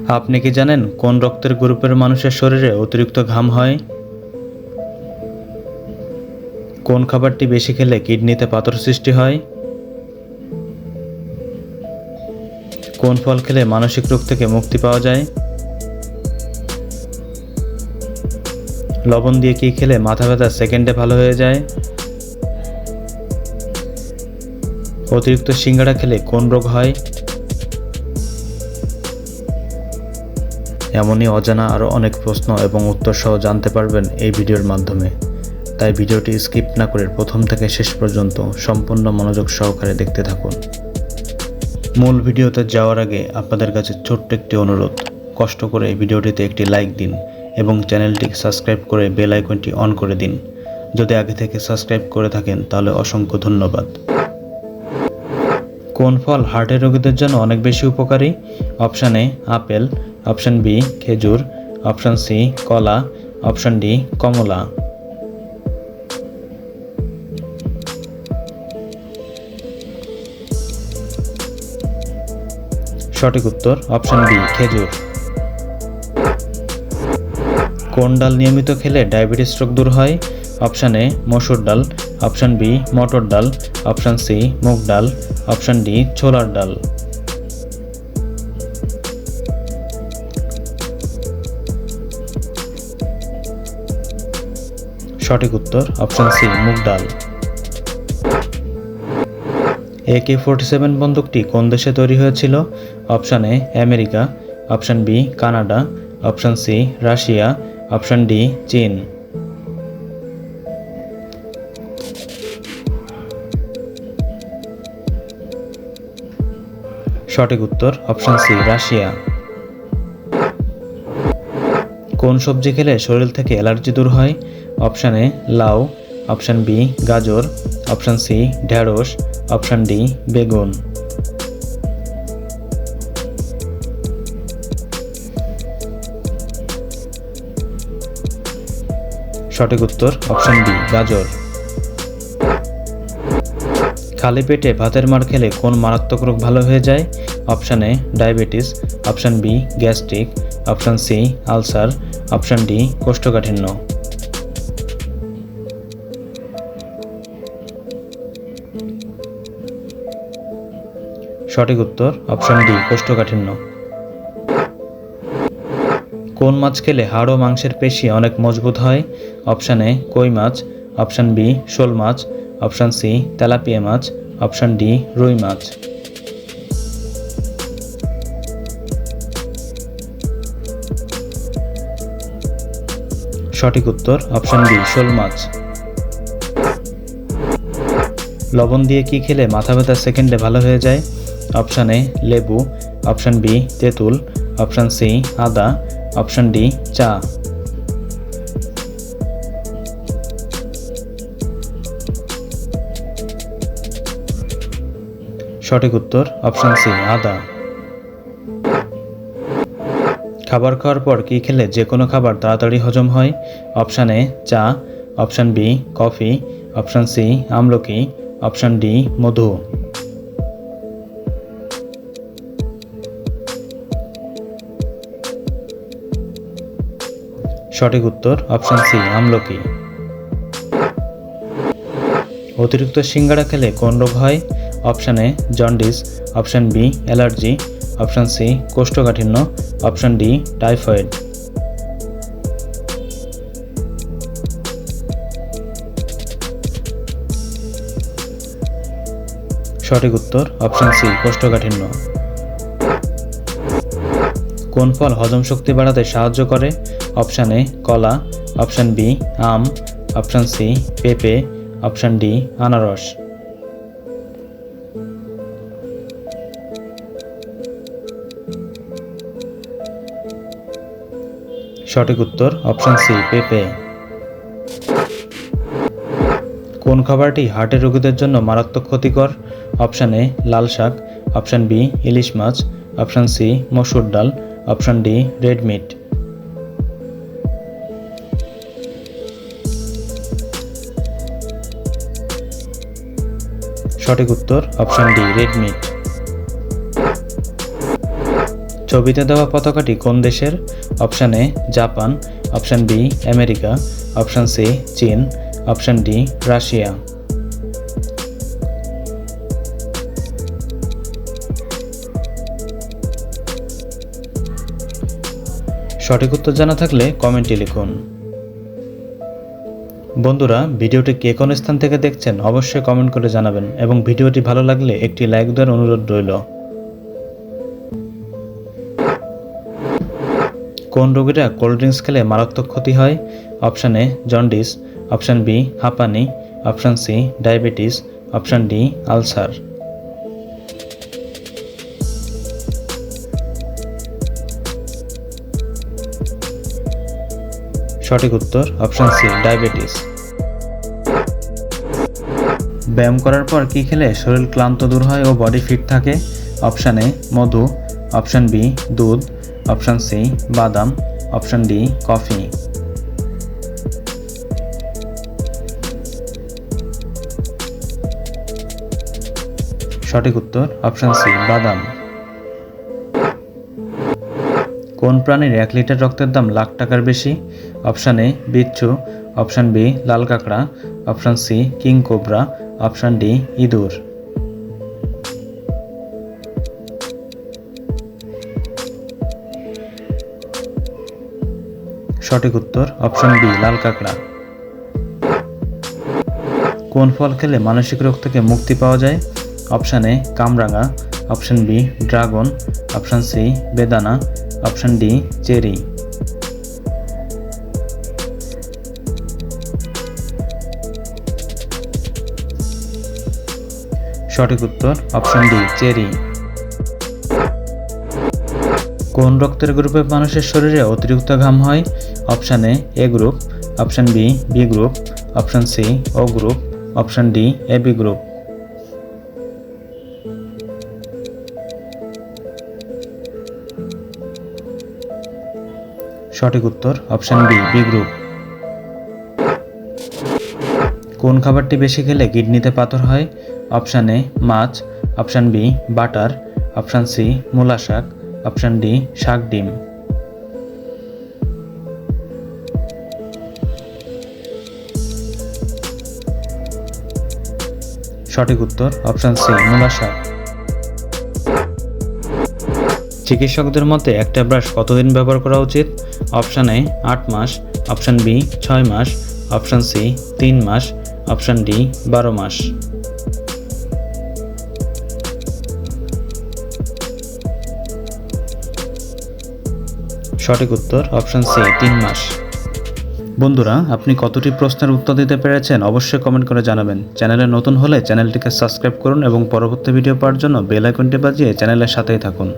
আপনি কি জানেন কোন রক্তের গ্রুপের মানুষের শরীরে অতিরিক্ত ঘাম হয়? কোন খাবারটি বেশি খেলে কিডনিতে পাথর সৃষ্টি হয়? কোন ফল খেলে মানসিক রোগ থেকে মুক্তি পাওয়া যায়? লবণ দিয়ে কি খেলে মাথা ব্যথা সেকেন্ডে ভালো হয়ে যায়? অতিরিক্ত সিঙ্গাড়া খেলে কোন রোগ হয়? এমনই অজানা আরও অনেক প্রশ্ন এবং উত্তর সহ জানতে পারবেন এই ভিডিওর মাধ্যমে। তাই ভিডিওটি স্কিপ না করে প্রথম থেকে শেষ পর্যন্ত সম্পূর্ণ মনোযোগ সহকারে দেখতে থাকুন। মূল ভিডিওতে যাওয়ার আগে আপনাদের কাছে ছোট্ট একটি অনুরোধ, কষ্ট করে এই ভিডিওটিতে একটি লাইক দিন এবং চ্যানেলটি সাবস্ক্রাইব করে বেল আইকনটি অন করে দিন। যদি আগে থেকে সাবস্ক্রাইব করে থাকেন তাহলে অসংখ্য ধন্যবাদ। কোন ফল হার্টের রোগীদের জন্য অনেক বেশি উপকারী? Option A apple, option B খেজুর, অপশান সি কলা, অপশান ডি কমলা। সঠিক উত্তর অপশান বি খেজুর। কোন ডাল নিয়মিত খেলে ডায়াবেটিস রোগ দূর হয়? অপশান এ মসুর ডাল, অপশান বি মটর ডাল, অপশান সি মুগ ডাল, অপশান ডি ছোলার ডাল। সঠিক উত্তর অপশান সি মুগ ডাল। AK-47 বন্দুকটি কোন দেশে তৈরি হয়েছিল? Option A America, option B Canada, option C Russia, option D চীন। সঠিক উত্তর অপশান সি রাশিয়া। কোন সবজি খেলে শরীর থেকে অ্যালার্জি দূর হয়? অপশান এ লাউ, অপশান বি গাজর, অপশান সি ঢেঁড়স, অপশান ডি বেগুন। সঠিক উত্তর অপশান বি গাজর। খালি পেটে ভাতের মার খেলে কোন মারাত্মক রোগ ভালো হয়ে যায়? Option A diabetes, option B gastric, option C ulcer, option D কোষ্ঠকাঠিন্য। সঠিক উত্তর অপশান ডি কোষ্ঠকাঠিন্য। কোন মাছ খেলে হাড় ও মাংসের পেশি অনেক মজবুত হয়? অপশান এ কই মাছ, অপশান বি শোল মাছ, অপশান সি তেলাপিয়া মাছ, অপশান ডি রুই মাছ। সঠিক উত্তর অপশান বি শোল মাছ। লবণ দিয়ে কি খেলে মাথা ব্যথা সেকেন্ডে ভালো হয়ে যায়? অপশান এ লেবু, অপশান বি তেঁতুল, অপশান সি আদা, অপশান ডি চা। সঠিক উত্তর অপশান সি আদা। খাবার খাওয়ার পর কি খেলে যে কোনো খাবার তাড়াতাড়ি হজম হয়? অপশান এ চা, option B coffee, option C আমলকি, অপশান ডি মধু। সঠিক উত্তর অপশান সি আমলকি। অতিরিক্ত সিঙ্গাড়া খেলে কোন রোগ হয়? Option A jaundice, option B allergy, option C কোষ্ঠকাঠিন্য, অপশান ডি টাইফয়েড। সঠিক উত্তর অপশান সি কোষ্ঠকাঠিন্য। কোন ফল হজম শক্তি বাড়াতে সাহায্য করে? অপশান এ কলা, অপশান বি আম, অপশান সি পেঁপে, অপশান ডি আনারস। সঠিক উত্তর অপশান সি পেঁপে। কোন খাবারটি হার্টের রোগীদের জন্য মারাত্মক ক্ষতিকর? অপশান এ লাল শাক, অপশান বি ইলিশ মাছ, অপশান সি মসুর ডাল, অপশান ডি রেড মিট। সঠিক উত্তর অপশান ডি রেড মিট। ছবিতে দেওয়া পতাকাটি কোন দেশের? Option A Japan, option B America, option C চীন, অপশান ডি রাশিয়া। সঠিক উত্তর জানা থাকলে কমেন্টে লিখুন। বন্ধুরা, ভিডিওটি কে কোন স্থান থেকে দেখছেন অবশ্যই কমেন্ট করে জানাবেন এবং ভিডিওটি ভালো লাগলে একটি লাইক দেওয়ার অনুরোধ রইল। কোন রোগীরা কোল্ড ড্রিঙ্কস খেলে মারাত্মক ক্ষতি হয়? Option A jaundice, option B হাঁপানি, option C diabetes, option D ulcer. সঠিক উত্তর অপশান সি ডায়াবেটিস। ব্যায়াম করার পর কি খেলে শরীর ক্লান্ত দূর হয় ও বডি ফিট থাকে? অপশান এ মধু, অপশান বি দুধ, অপশান সি বাদাম, অপশান ডি কফি। সঠিক উত্তর অপশান সি বাদাম। কোন প্রাণীর 1 লিটার রক্তের দাম লাখ টাকার বেশি? Option A Bichchu, option B লাল কাঁকড়া, option C king cobra, option D ইঁদুর। সঠিক উত্তর অপশান বি লাল কাঁকড়া। কোন ফল খেলে মানসিক রোগ থেকে মুক্তি পাওয়া যায়? অপশান এ কামরাঙা, option B dragon, option C বেদানা, অপশান ডি চেরি। সঠিক উত্তর অপশান ডি চেরি। কোন রক্তের গ্রুপের মানুষের শরীরে অতিরিক্ত ঘাম হয়? Option A group, option B B group, option C O group, option D AB group. সঠিক উত্তর অপশান বি বি গ্রুপ। কোন খাবারটি বেশি খেলে কিডনিতে পাথর হয়? অপশান এ মাছ, option B butter, option C মূলা শাক, অপশান ডি শাক ডিম। সঠিক উত্তর অপশান সি মূলা শাক। চিকিৎসকদের মতে একটা ব্রাশ কতদিন ব্যবহার করা উচিত? অপশান এ 8 মাস, অপশান বি 6 মাস, অপশান সি 3 মাস, অপশান ডি 12 মাস। সঠিক উত্তর অপশান সি 3 মাস। বন্ধুরা, আপনি কতটি প্রশ্নের উত্তর দিতে পেরেছেন অবশ্যই কমেন্ট করে জানাবেন। চ্যানেলে নতুন হলে চ্যানেলটিকে সাবস্ক্রাইব করুন এবং পরবর্তী ভিডিও পাওয়ার জন্য বেল আইকনটি বাজিয়ে চ্যানেলের সাথেই থাকুন।